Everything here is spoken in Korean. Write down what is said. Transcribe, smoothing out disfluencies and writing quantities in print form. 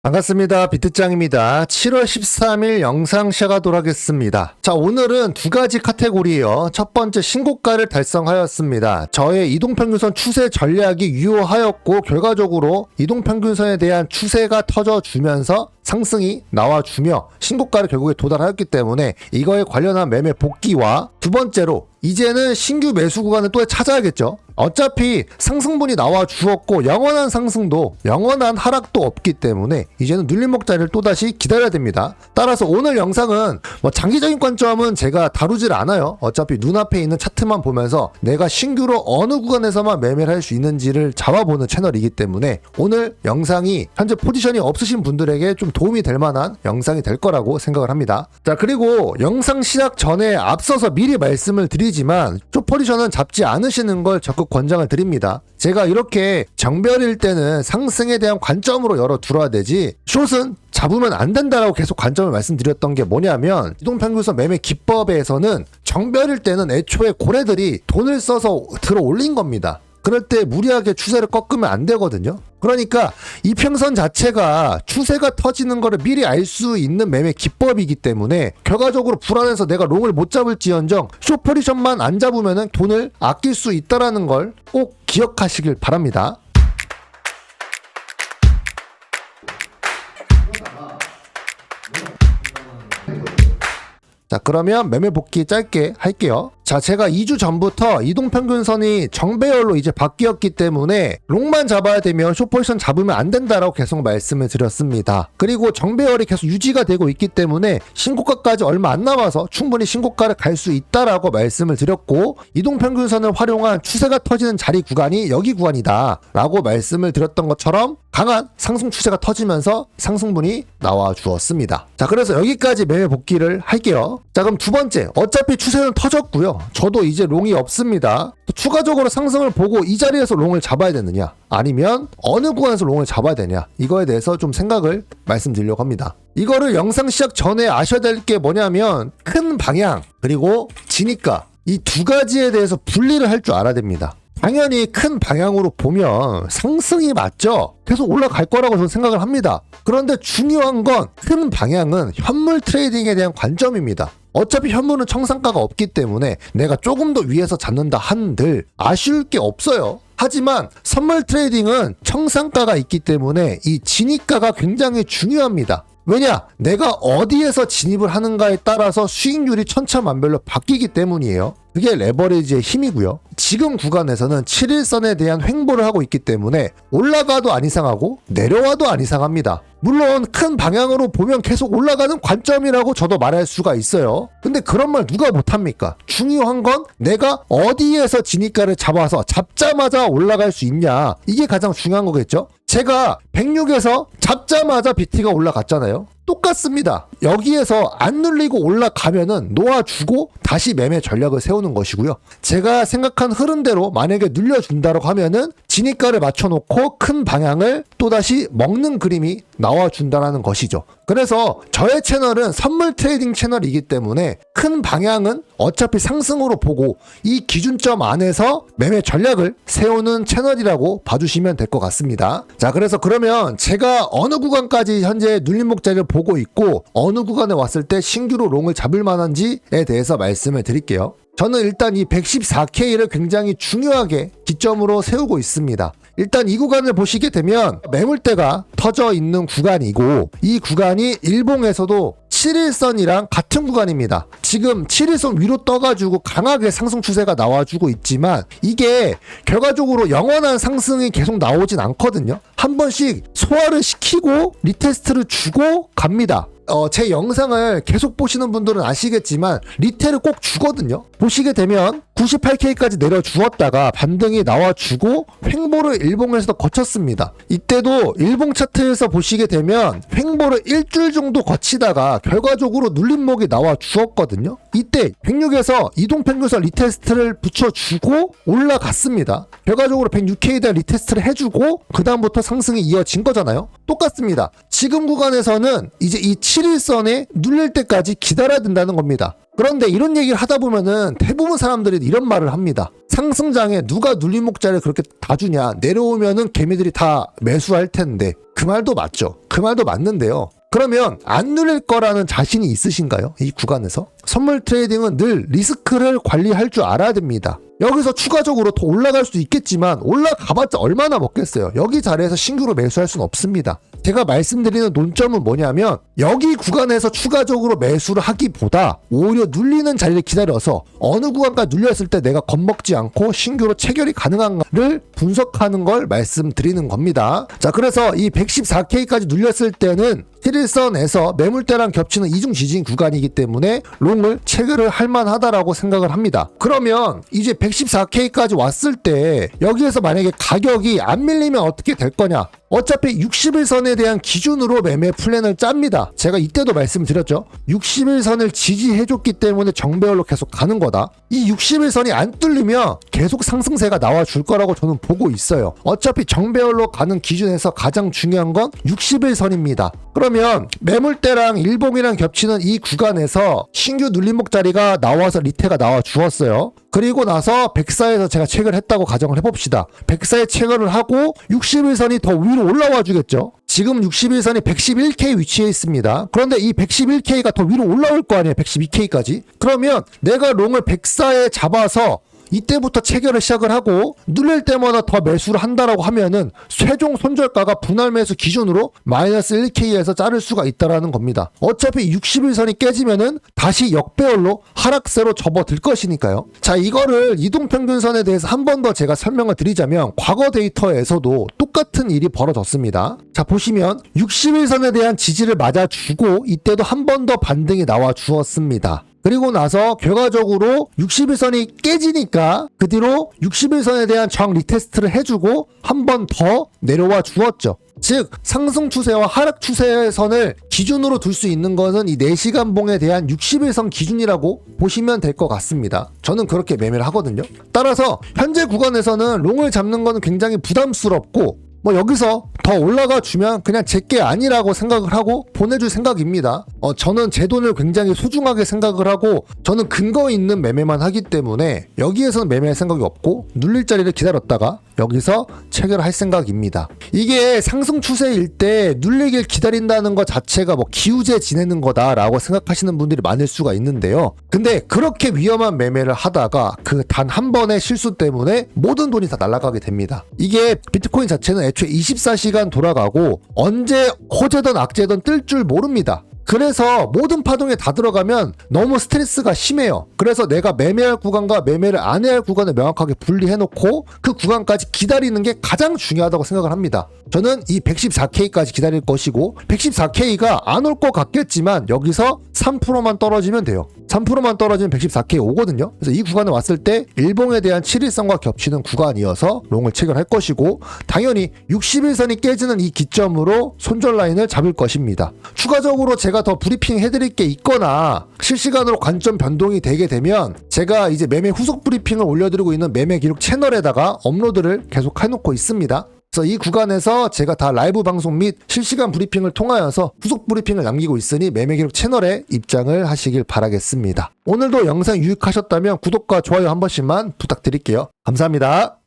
반갑습니다. 비트짱입니다. 7월 13일 영상 시작하도록 하겠습니다. 자, 오늘은 두 가지 카테고리예요. 첫 번째, 신고가를 달성하였습니다. 저의 이동평균선 추세 전략이 유효하였고 결과적으로 이동평균선에 대한 추세가 터져주면서 상승이 나와주며 신고가를 결국에 도달하였기 때문에 이거에 관련한 매매 복귀와, 두 번째로 이제는 신규 매수 구간을 또 찾아야겠죠. 어차피 상승분이 나와 주었고 영원한 상승도 영원한 하락도 없기 때문에 이제는 눌림목 자리를 또다시 기다려야 됩니다. 따라서 오늘 영상은 장기적인 관점은 제가 다루질 않아요. 어차피 눈앞에 있는 차트만 보면서 내가 신규로 어느 구간에서만 매매를 할 수 있는지를 잡아보는 채널이기 때문에 오늘 영상이 현재 포지션이 없으신 분들에게 좀 도움이 될 만한 영상이 될 거라고 생각을 합니다. 자, 그리고 영상 시작 전에 앞서서 미리 말씀을 드리지만 포지션은 잡지 않으시는 걸 적극 권장을 드립니다. 제가 이렇게 정별일 때는 상승에 대한 관점으로 열어두어야 되지 숏은 잡으면 안 된다라고 계속 관점을 말씀드렸던 게 뭐냐면, 이동평균선 매매 기법에서는 정별일 때는 애초에 고래들이 돈을 써서 들어 올린 겁니다. 그럴 때 무리하게 추세를 꺾으면 안 되거든요. 그러니까 이 평선 자체가 추세가 터지는 거를 미리 알 수 있는 매매 기법이기 때문에 결과적으로 불안해서 내가 롱을 못 잡을지언정 숏 포지션만 안 잡으면 돈을 아낄 수 있다는 걸 꼭 기억하시길 바랍니다. 자, 그러면 매매 복귀 짧게 할게요. 자, 제가 2주 전부터 이동평균선이 정배열로 이제 바뀌었기 때문에 롱만 잡아야 되면 숏포지션 잡으면 안 된다라고 계속 말씀을 드렸습니다. 그리고 정배열이 계속 유지가 되고 있기 때문에 신고가까지 얼마 안 남아서 충분히 신고가를 갈 수 있다라고 말씀을 드렸고, 이동평균선을 활용한 추세가 터지는 자리 구간이 여기 구간이다 라고 말씀을 드렸던 것처럼 강한 상승 추세가 터지면서 상승분이 나와 주었습니다. 자, 그래서 여기까지 매매 복귀를 할게요. 자, 그럼 두 번째, 어차피 추세는 터졌고요. 저도 이제 롱이 없습니다. 또 추가적으로 상승을 보고 이 자리에서 롱을 잡아야 되느냐, 아니면 어느 구간에서 롱을 잡아야 되냐, 이거에 대해서 좀 생각을 말씀드리려고 합니다. 이거를 영상 시작 전에 아셔야 될 게 뭐냐면, 큰 방향 그리고 진입가, 이 두 가지에 대해서 분리를 할 줄 알아야 됩니다. 당연히 큰 방향으로 보면 상승이 맞죠? 계속 올라갈 거라고 저는 생각을 합니다. 그런데 중요한 건 큰 방향은 현물 트레이딩에 대한 관점입니다. 어차피 현물은 청산가가 없기 때문에 내가 조금 더 위에서 잡는다 한들 아쉬울 게 없어요. 하지만 선물 트레이딩은 청산가가 있기 때문에 이 진입가가 굉장히 중요합니다. 왜냐? 내가 어디에서 진입을 하는가에 따라서 수익률이 천차만별로 바뀌기 때문이에요. 그게 레버리지의 힘이고요. 지금 구간에서는 7일선에 대한 횡보를 하고 있기 때문에 올라가도 안 이상하고 내려와도 안 이상합니다. 물론 큰 방향으로 보면 계속 올라가는 관점이라고 저도 말할 수가 있어요. 근데 그런 말 누가 못합니까? 중요한 건 내가 어디에서 진입가를 잡아서 잡자마자 올라갈 수 있냐, 이게 가장 중요한 거겠죠. 제가 106에서 잡자마자 BT가 올라갔잖아요. 똑같습니다. 여기에서 안 눌리고 올라가면은 놓아주고 다시 매매 전략을 세우는 것이고요. 제가 생각한 흐름대로 만약에 눌려준다고 하면은 진입가를 맞춰놓고 큰 방향을 또다시 먹는 그림이 나와준다는 것이죠. 그래서 저의 채널은 선물 트레이딩 채널이기 때문에 큰 방향은 어차피 상승으로 보고 이 기준점 안에서 매매 전략을 세우는 채널이라고 봐주시면 될 것 같습니다. 자, 그래서 그러면 제가 어느 구간까지 현재 눌림목 자리를 보고 있고 어느 구간에 왔을 때 신규로 롱을 잡을 만한지에 대해서 말씀을 드릴게요. 저는 일단 이 114K를 굉장히 중요하게 기점으로 세우고 있습니다. 일단 이 구간을 보시게 되면 매물대가 터져 있는 구간이고, 이 구간이 일봉에서도 7일선이랑 같은 구간입니다. 지금 7일선 위로 떠가지고 강하게 상승 추세가 나와주고 있지만 이게 결과적으로 영원한 상승이 계속 나오진 않거든요. 한 번씩 소화를 시키고 리테스트를 주고 갑니다. 제 영상을 계속 보시는 분들은 아시겠지만 리테를 꼭 주거든요. 보시게 되면 98K까지 내려주었다가 반등이 나와주고 횡보를 일봉에서도 거쳤습니다. 이때도 일봉 차트에서 보시게 되면 횡보를 일주일 정도 거치다가 결과적으로 눌림목이 나와주었거든요. 이때 106에서 이동평균선 리테스트를 붙여주고 올라갔습니다. 결과적으로 106K에 대한 리테스트를 해주고 그 다음부터 상승이 이어진 거잖아요. 똑같습니다. 지금 구간에서는 이제 이 7일선에 눌릴 때까지 기다려야 된다는 겁니다. 그런데 이런 얘기를 하다 보면은 대부분 사람들이 이런 말을 합니다. 상승장에 누가 눌림목자를 그렇게 다 주냐, 내려오면은 개미들이 다 매수할 텐데. 그 말도 맞죠. 그 말도 맞는데요. 그러면 안 누릴 거라는 자신이 있으신가요? 이 구간에서? 선물 트레이딩은 늘 리스크를 관리할 줄 알아야 됩니다. 여기서 추가적으로 더 올라갈 수도 있겠지만 올라가봤자 얼마나 먹겠어요. 여기 자리에서 신규로 매수할 수는 없습니다. 제가 말씀드리는 논점은 뭐냐면 여기 구간에서 추가적으로 매수를 하기보다 오히려 눌리는 자리를 기다려서 어느 구간까지 눌렸을 때 내가 겁먹지 않고 신규로 체결이 가능한가를 분석하는 걸 말씀드리는 겁니다. 자, 그래서 이 114K까지 눌렸을 때는 7일선에서 매물대랑 겹치는 이중 지진 구간이기 때문에 롱을 체결을 할 만하다라고 생각을 합니다. 그러면 이제 114K까지 왔을 때 여기에서 만약에 가격이 안 밀리면 어떻게 될 거냐? 어차피 60일선에 대한 기준으로 매매 플랜을 짭니다. 제가 이때도 말씀드렸죠. 60일선을 지지해줬기 때문에 정배열로 계속 가는 거다. 이 60일선이 안 뚫리면 계속 상승세가 나와줄 거라고 저는 보고 있어요. 어차피 정배열로 가는 기준에서 가장 중요한 건 60일선입니다. 그러면 매물대랑 일봉이랑 겹치는 이 구간에서 신규 눌림목 자리가 나와서 리테가 나와 주었어요. 그리고 나서 104에서 제가 체결을 했다고 가정을 해봅시다. 104에 체결을 하고 60일선이 더 위로 올라와 주겠죠. 지금 61선이 111K 위치에 있습니다. 그런데 이 111K가 더 위로 올라올 거 아니에요. 112K까지. 그러면 내가 롱을 104에 잡아서 이때부터 체결을 시작을 하고 눌릴 때마다 더 매수를 한다라고 하면은 최종 손절가가 분할 매수 기준으로 마이너스 1K에서 자를 수가 있다라는 겁니다. 어차피 60일선이 깨지면은 다시 역배열로 하락세로 접어들 것이니까요. 자, 이거를 이동평균선에 대해서 한 번 더 제가 설명을 드리자면 과거 데이터에서도 똑같은 일이 벌어졌습니다. 자, 보시면 60일선에 대한 지지를 맞아주고 이때도 한 번 더 반등이 나와 주었습니다. 그리고 나서 결과적으로 60일선이 깨지니까 그 뒤로 60일선에 대한 저항 리테스트를 해주고 한 번 더 내려와 주었죠. 즉 상승 추세와 하락 추세선을 기준으로 둘 수 있는 것은 이 4시간 봉에 대한 60일선 기준이라고 보시면 될 것 같습니다. 저는 그렇게 매매를 하거든요. 따라서 현재 구간에서는 롱을 잡는 것은 굉장히 부담스럽고 뭐 여기서 더 올라가 주면 그냥 제게 아니라고 생각을 하고 보내줄 생각입니다. 저는 제 돈을 굉장히 소중하게 생각을 하고 저는 근거 있는 매매만 하기 때문에 여기에서는 매매할 생각이 없고 눌릴 자리를 기다렸다가 여기서 체결할 생각입니다. 이게 상승 추세일 때 눌리길 기다린다는 것 자체가 뭐 기우제 지내는 거다라고 생각하시는 분들이 많을 수가 있는데요. 근데 그렇게 위험한 매매를 하다가 그 단 한 번의 실수 때문에 모든 돈이 다 날아가게 됩니다. 이게 비트코인 자체는 애초에 24시간 돌아가고 언제 호재든 악재든 뜰 줄 모릅니다. 그래서 모든 파동에 다 들어가면 너무 스트레스가 심해요. 그래서 내가 매매할 구간과 매매를 안 해야 할 구간을 명확하게 분리해놓고 그 구간까지 기다리는 게 가장 중요하다고 생각을 합니다. 저는 이 114K까지 기다릴 것이고 114K가 안 올 것 같겠지만 여기서 3%만 떨어지면 돼요. 3%만 떨어지면 114K 오거든요. 그래서 이 구간에 왔을 때 일봉에 대한 7일선과 겹치는 구간이어서 롱을 체결할 것이고 당연히 60일선이 깨지는 이 기점으로 손절 라인을 잡을 것입니다. 추가적으로 제가 더 브리핑 해드릴 게 있거나 실시간으로 관점 변동이 되게 되면 제가 이제 매매 후속 브리핑을 올려드리고 있는 매매 기록 채널에다가 업로드를 계속 해놓고 있습니다. 그래서 이 구간에서 제가 다 라이브 방송 및 실시간 브리핑을 통하여서 후속 브리핑을 남기고 있으니 매매기록 채널에 입장을 하시길 바라겠습니다. 오늘도 영상 유익하셨다면 구독과 좋아요 한 번씩만 부탁드릴게요. 감사합니다.